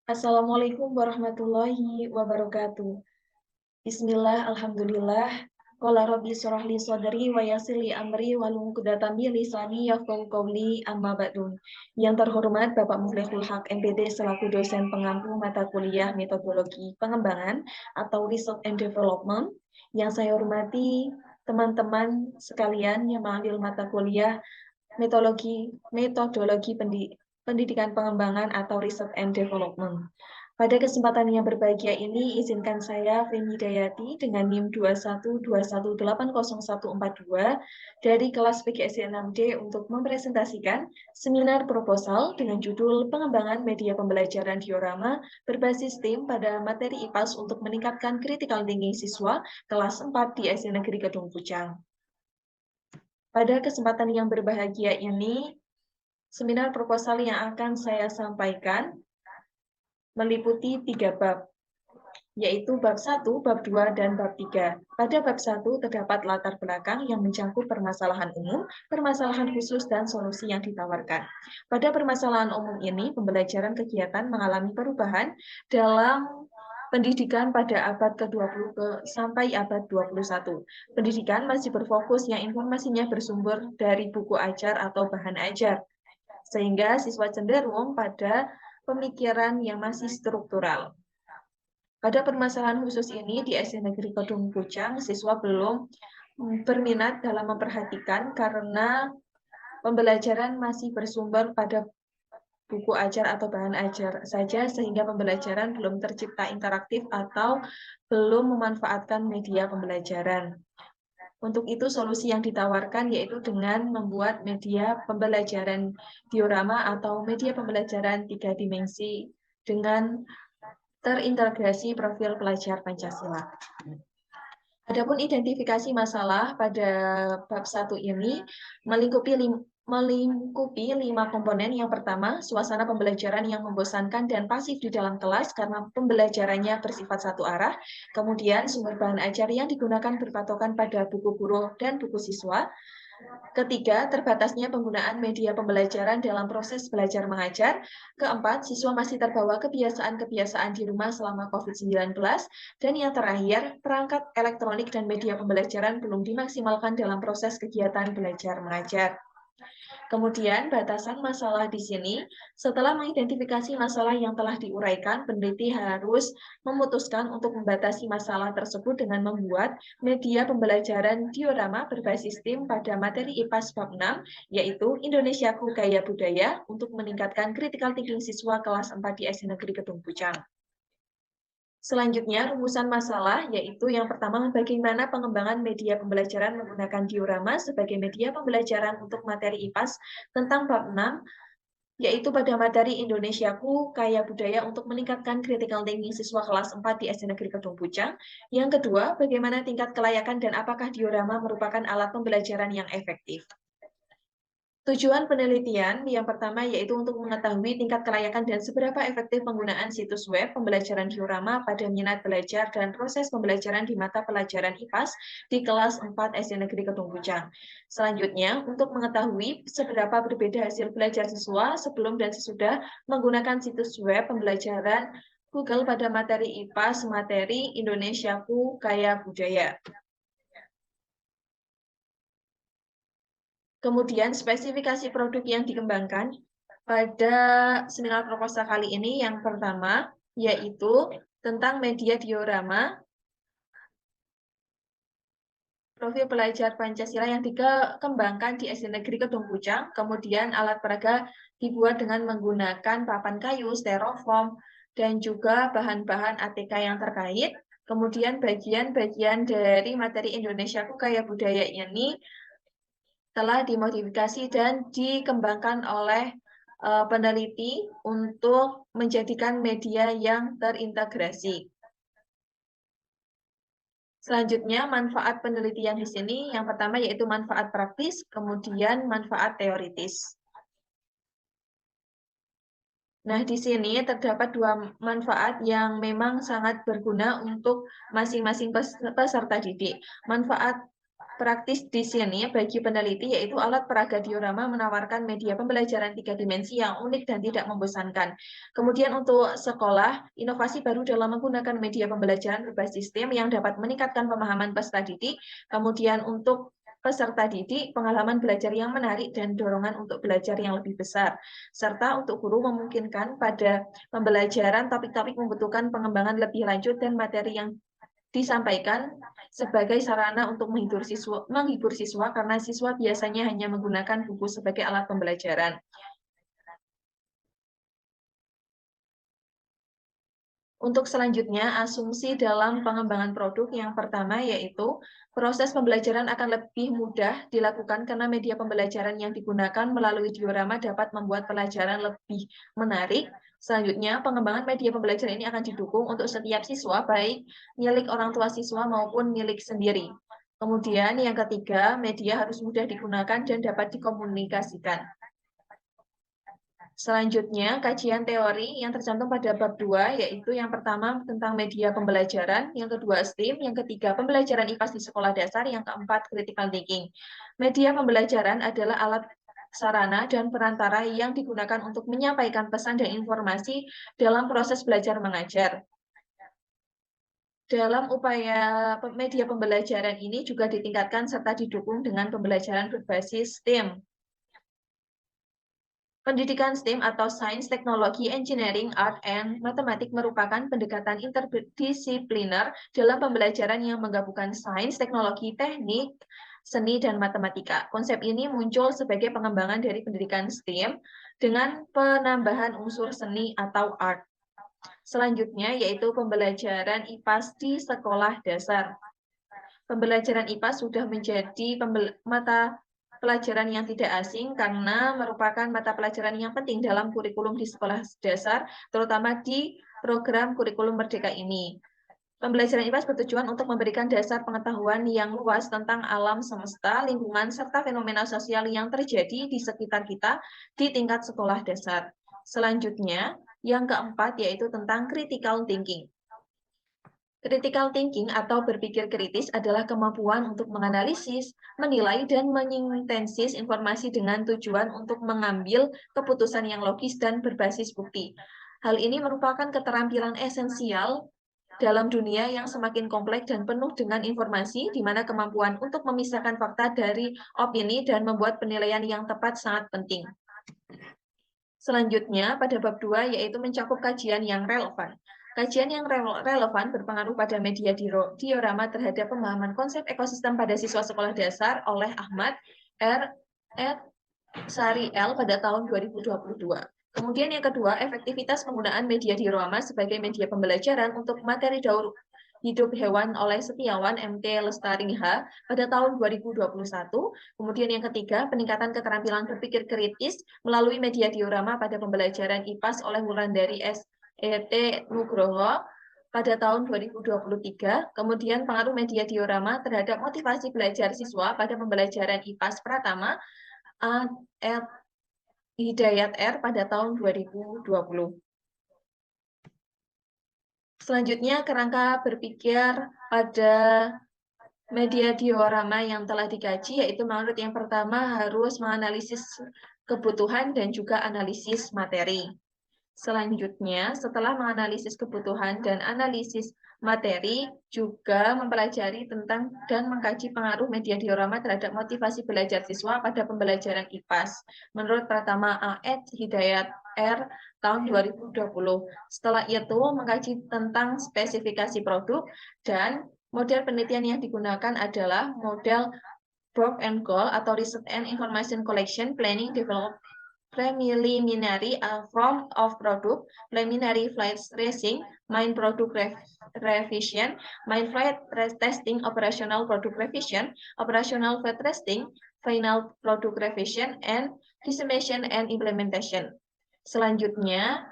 Assalamualaikum warahmatullahi wabarakatuh. Bismillah, alhamdulillah. Qala rabbi shrah li sadri wa yassir li amri wahlul 'uqdatam min lisani yafqahu qawli amma ba'du. Yang terhormat Bapak Muflihul Haq MPD selaku dosen pengampu mata kuliah metodologi pengembangan atau research and development. Yang saya hormati teman-teman sekalian yang mengambil mata kuliah metodologi pendidikan pengembangan atau research and development. Pada kesempatan yang berbahagia ini, izinkan saya, Feni Dayati, dengan NIM 212180142 dari kelas PGSD 6D untuk mempresentasikan seminar proposal dengan judul Pengembangan Media Pembelajaran Diorama berbasis tim pada materi IPAS untuk meningkatkan critical thinking siswa kelas 4 di SD Negeri Kedung Pucang. Pada kesempatan yang berbahagia ini, seminar proposal yang akan saya sampaikan meliputi 3 bab, yaitu bab 1, bab 2, dan bab 3. Pada bab 1 terdapat latar belakang yang mencakup permasalahan umum, permasalahan khusus, dan solusi yang ditawarkan. Pada permasalahan umum ini, pembelajaran kegiatan mengalami perubahan dalam pendidikan pada abad ke-20 sampai abad 21. Pendidikan masih berfokus yang informasinya bersumber dari buku ajar atau bahan ajar, sehingga siswa cenderung pada pemikiran yang masih struktural. Pada permasalahan khusus ini di SD Negeri Kedung Pucang, siswa belum berminat dalam memperhatikan karena pembelajaran masih bersumber pada buku ajar atau bahan ajar saja, sehingga pembelajaran belum tercipta interaktif atau belum memanfaatkan media pembelajaran. Untuk itu, solusi yang ditawarkan yaitu dengan membuat media pembelajaran diorama atau media pembelajaran 3 dimensi dengan terintegrasi profil pelajar Pancasila. Adapun identifikasi masalah pada bab 1 ini melingkupi 5 komponen. Yang pertama, suasana pembelajaran yang membosankan dan pasif di dalam kelas karena pembelajarannya bersifat satu arah. Kemudian, sumber bahan ajar yang digunakan berpatokan pada buku guru dan buku siswa. Ketiga, terbatasnya penggunaan media pembelajaran dalam proses belajar mengajar. Keempat, siswa masih terbawa kebiasaan-kebiasaan di rumah selama COVID-19. Dan yang terakhir, perangkat elektronik dan media pembelajaran belum dimaksimalkan dalam proses kegiatan belajar mengajar. Kemudian, batasan masalah di sini, setelah mengidentifikasi masalah yang telah diuraikan, peneliti harus memutuskan untuk membatasi masalah tersebut dengan membuat media pembelajaran diorama berbasis tim pada materi IPAS bab 6, yaitu Indonesiaku Gaya Budaya, untuk meningkatkan critical thinking siswa kelas 4 di SD Negeri Kedung Pucang. Selanjutnya, rumusan masalah, yaitu yang pertama, bagaimana pengembangan media pembelajaran menggunakan diorama sebagai media pembelajaran untuk materi IPAS tentang bab 6, yaitu pada materi Indonesiaku Kaya Budaya untuk meningkatkan critical thinking siswa kelas 4 di SD Negeri Kedung Pucang. Yang kedua, bagaimana tingkat kelayakan dan apakah diorama merupakan alat pembelajaran yang efektif. Tujuan penelitian yang pertama yaitu untuk mengetahui tingkat kelayakan dan seberapa efektif penggunaan situs web pembelajaran diorama pada minat belajar dan proses pembelajaran di mata pelajaran IPAS di kelas 4 SD Negeri Kedung Pucang. Selanjutnya, untuk mengetahui seberapa berbeda hasil belajar siswa sebelum dan sesudah menggunakan situs web pembelajaran Google pada materi IPAS materi Indonesiaku Kaya Budaya. Kemudian spesifikasi produk yang dikembangkan pada seminar proposal kali ini yang pertama yaitu tentang media diorama, profil pelajar Pancasila yang dikembangkan di SD Negeri Kedung Pucang. Kemudian alat peraga dibuat dengan menggunakan papan kayu, styrofoam, dan juga bahan-bahan ATK yang terkait. Kemudian bagian-bagian dari materi Indonesiaku Kaya Budaya ini telah dimodifikasi dan dikembangkan oleh peneliti untuk menjadikan media yang terintegrasi. Selanjutnya, manfaat penelitian di sini yang pertama yaitu manfaat praktis, kemudian manfaat teoritis. Nah, di sini terdapat 2 manfaat yang memang sangat berguna untuk masing-masing peserta didik. Manfaat Praktis di sini bagi peneliti yaitu alat peraga diorama menawarkan media pembelajaran 3 dimensi yang unik dan tidak membosankan. Kemudian untuk sekolah, inovasi baru dalam menggunakan media pembelajaran berbasis STEM yang dapat meningkatkan pemahaman peserta didik. Kemudian untuk peserta didik, pengalaman belajar yang menarik dan dorongan untuk belajar yang lebih besar. Serta untuk guru memungkinkan pada pembelajaran topik-topik membutuhkan pengembangan lebih lanjut dan materi yang disampaikan sebagai sarana untuk menghibur siswa karena siswa biasanya hanya menggunakan buku sebagai alat pembelajaran. Untuk selanjutnya, asumsi dalam pengembangan produk yang pertama yaitu proses pembelajaran akan lebih mudah dilakukan karena media pembelajaran yang digunakan melalui diorama dapat membuat pelajaran lebih menarik. Selanjutnya, pengembangan media pembelajaran ini akan didukung untuk setiap siswa, baik milik orang tua siswa maupun milik sendiri. Kemudian yang ketiga, media harus mudah digunakan dan dapat dikomunikasikan. Selanjutnya, kajian teori yang tercantum pada bab 2, yaitu yang pertama tentang media pembelajaran, yang kedua STEAM, yang ketiga pembelajaran IPAS di sekolah dasar, yang keempat critical thinking. Media pembelajaran adalah alat sarana dan perantara yang digunakan untuk menyampaikan pesan dan informasi dalam proses belajar mengajar. Dalam upaya media pembelajaran ini juga ditingkatkan serta didukung dengan pembelajaran berbasis STEM. Pendidikan STEM atau Sains, Teknologi, Engineering, Art, and Matematik merupakan pendekatan interdisipliner dalam pembelajaran yang menggabungkan sains, teknologi, teknik, seni, dan matematika. Konsep ini muncul sebagai pengembangan dari pendidikan STEM dengan penambahan unsur seni atau art. Selanjutnya yaitu pembelajaran IPAS di sekolah dasar. Pembelajaran IPAS sudah menjadi mata pelajaran yang tidak asing karena merupakan mata pelajaran yang penting dalam kurikulum di sekolah dasar, terutama di program kurikulum Merdeka ini. Pembelajaran IPAS bertujuan untuk memberikan dasar pengetahuan yang luas tentang alam semesta, lingkungan, serta fenomena sosial yang terjadi di sekitar kita di tingkat sekolah dasar. Selanjutnya, yang keempat yaitu tentang critical thinking. Critical thinking atau berpikir kritis adalah kemampuan untuk menganalisis, menilai, dan menyintesis informasi dengan tujuan untuk mengambil keputusan yang logis dan berbasis bukti. Hal ini merupakan keterampilan esensial dalam dunia yang semakin kompleks dan penuh dengan informasi, di mana kemampuan untuk memisahkan fakta dari opini dan membuat penilaian yang tepat sangat penting. Selanjutnya, pada bab 2, yaitu mencakup kajian yang relevan. Kajian yang relevan berpengaruh pada media diorama terhadap pemahaman konsep ekosistem pada siswa sekolah dasar oleh Ahmad R. Sari L. pada tahun 2022. Kemudian yang kedua, efektivitas penggunaan media diorama sebagai media pembelajaran untuk materi daur hidup hewan oleh Setiawan MT Lestari H. pada tahun 2021. Kemudian yang ketiga, peningkatan keterampilan berpikir kritis melalui media diorama pada pembelajaran IPAS oleh Wulandari S.E.T. Nugroho pada tahun 2023. Kemudian pengaruh media diorama terhadap motivasi belajar siswa pada pembelajaran IPAS Pratama Hidayat R pada tahun 2020. Selanjutnya, kerangka berpikir pada media diorama yang telah dikaji, yaitu menurut yang pertama harus menganalisis kebutuhan dan juga analisis materi. Selanjutnya, setelah menganalisis kebutuhan dan analisis materi, juga mempelajari tentang dan mengkaji pengaruh media diorama terhadap motivasi belajar siswa pada pembelajaran IPAS. Menurut Pratama A.Ed Hidayat R. tahun 2020. Setelah itu, mengkaji tentang spesifikasi produk dan model penelitian yang digunakan adalah model Brock and Goal atau Research and Information Collection, Planning, Development, Preliminary form of product, preliminary flight racing, main product revision, main flight testing, operational product revision, operational flight testing, final product revision, and dissemination and implementation. Selanjutnya,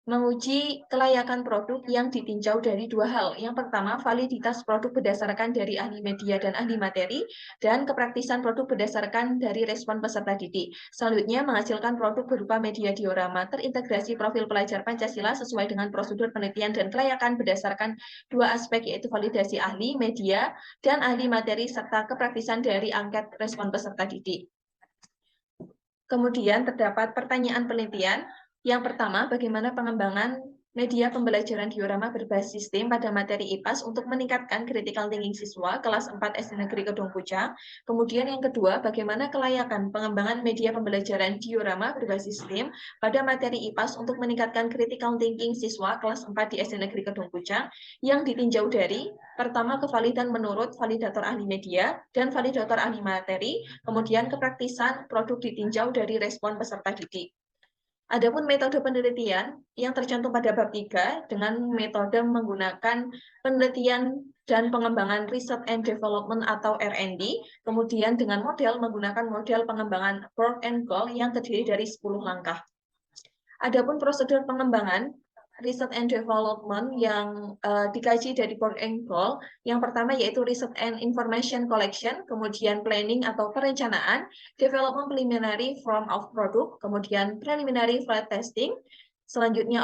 Menguji kelayakan produk yang ditinjau dari dua hal. Yang pertama, validitas produk berdasarkan dari ahli media dan ahli materi, dan kepraktisan produk berdasarkan dari respon peserta didik. Selanjutnya, menghasilkan produk berupa media diorama terintegrasi profil pelajar Pancasila sesuai dengan prosedur penelitian dan kelayakan berdasarkan dua aspek, yaitu validasi ahli media dan ahli materi, serta kepraktisan dari angket respon peserta didik. Kemudian terdapat pertanyaan penelitian. Yang pertama, bagaimana pengembangan media pembelajaran diorama berbasis STEM pada materi IPAS untuk meningkatkan critical thinking siswa kelas 4 SD Negeri Kedung Pucang. Kemudian yang kedua, bagaimana kelayakan pengembangan media pembelajaran diorama berbasis STEM pada materi IPAS untuk meningkatkan critical thinking siswa kelas 4 di SD Negeri Kedung Pucang, yang ditinjau dari pertama, kevalidan menurut validator ahli media dan validator ahli materi, kemudian kepraktisan produk ditinjau dari respon peserta didik. Adapun metode penelitian yang tercantum pada bab 3 dengan metode menggunakan penelitian dan pengembangan Research and Development atau R&D, kemudian dengan model menggunakan model pengembangan Work and Goal yang terdiri dari 10 langkah. Adapun prosedur pengembangan Research and Development yang dikaji dari Work and Goal, yang pertama yaitu Research and Information Collection, kemudian Planning atau perencanaan, Development Preliminary Form of Product, kemudian Preliminary Flight Testing, selanjutnya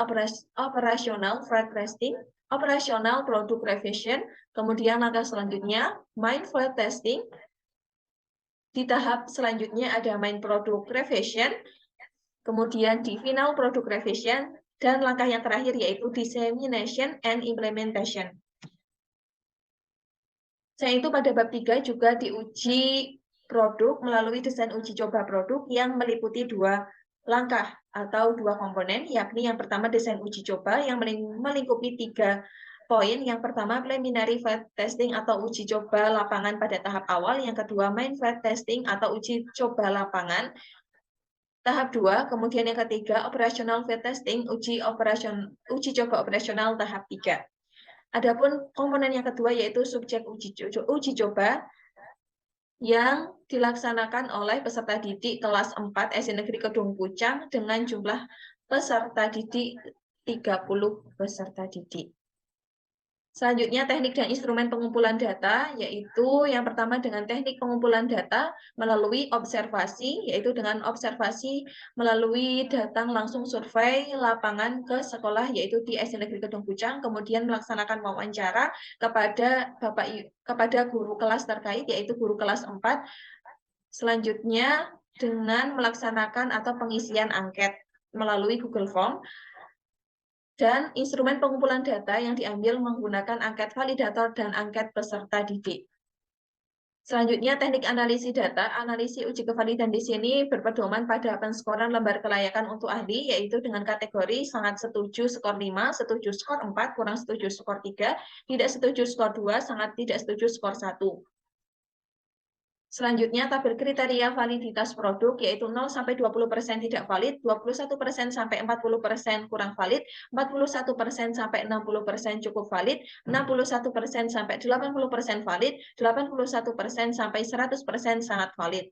Operational Flight Testing, Operational Product Revision, kemudian langkah selanjutnya Main Flight Testing, di tahap selanjutnya ada Main Product Revision, kemudian di Final Product Revision, dan langkah yang terakhir yaitu Dissemination and Implementation. Selain itu pada bab 3 juga diuji produk melalui desain uji coba produk yang meliputi dua langkah atau dua komponen, yakni yang pertama desain uji coba yang melingkupi 3 poin. Yang pertama preliminary flight testing atau uji coba lapangan pada tahap awal, yang kedua main flight testing atau uji coba lapangan tahap 2, kemudian yang ketiga operational flight testing, uji coba operasional tahap 3. Adapun komponen yang kedua yaitu subjek uji coba yang dilaksanakan oleh peserta didik kelas 4 SD Negeri Kedung Pucang dengan jumlah peserta didik 30 peserta didik. Selanjutnya teknik dan instrumen pengumpulan data, yaitu yang pertama dengan teknik pengumpulan data melalui observasi, yaitu dengan observasi melalui datang langsung survei lapangan ke sekolah, yaitu di SD Negeri Kedung Pucang, kemudian melaksanakan wawancara kepada guru kelas terkait, yaitu guru kelas 4. Selanjutnya dengan melaksanakan atau pengisian angket melalui Google Form, dan instrumen pengumpulan data yang diambil menggunakan angket validator dan angket peserta didik. Selanjutnya, teknik analisis data. Analisis uji kevalidan di sini berpedoman pada penskoran lembar kelayakan untuk ahli, yaitu dengan kategori sangat setuju skor 5, setuju skor 4, kurang setuju skor 3, tidak setuju skor 2, sangat tidak setuju skor 1. Selanjutnya, tabel kriteria validitas produk, yaitu 0-20% tidak valid, 21% sampai 40% kurang valid, 41% sampai 60% cukup valid, 61% sampai 80% valid, 81% sampai 100% sangat valid.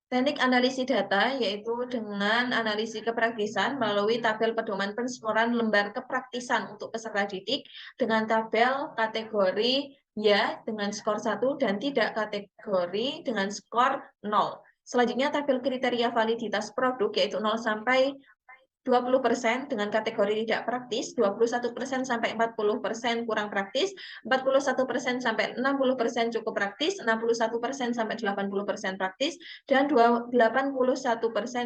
Teknik analisis data yaitu dengan analisis kepraktisan melalui tabel pedoman penskoran lembar kepraktisan untuk peserta didik dengan tabel kategori ya dengan skor 1 dan tidak kategori dengan skor 0. Selanjutnya tabel kriteria validitas produk yaitu 0 sampai 20% dengan kategori tidak praktis, 21% sampai 40% kurang praktis, 41% sampai 60% cukup praktis, 61% sampai 80% praktis, dan 81%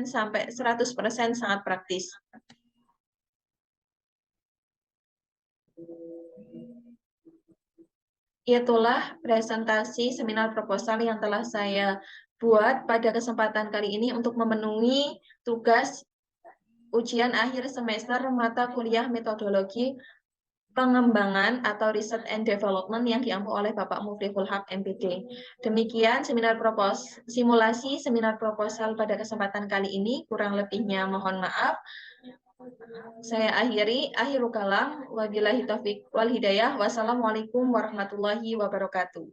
sampai 100% sangat praktis. Itulah presentasi seminar proposal yang telah saya buat pada kesempatan kali ini untuk memenuhi tugas ujian akhir semester mata kuliah metodologi pengembangan atau Research and Development yang diampu oleh Bapak Muflihul Haq MPD. Demikian simulasi seminar proposal pada kesempatan kali ini, kurang lebihnya mohon maaf. Saya akhirul kalam, wabillahi taufiq wal hidayah, wassalamualaikum warahmatullahi wabarakatuh.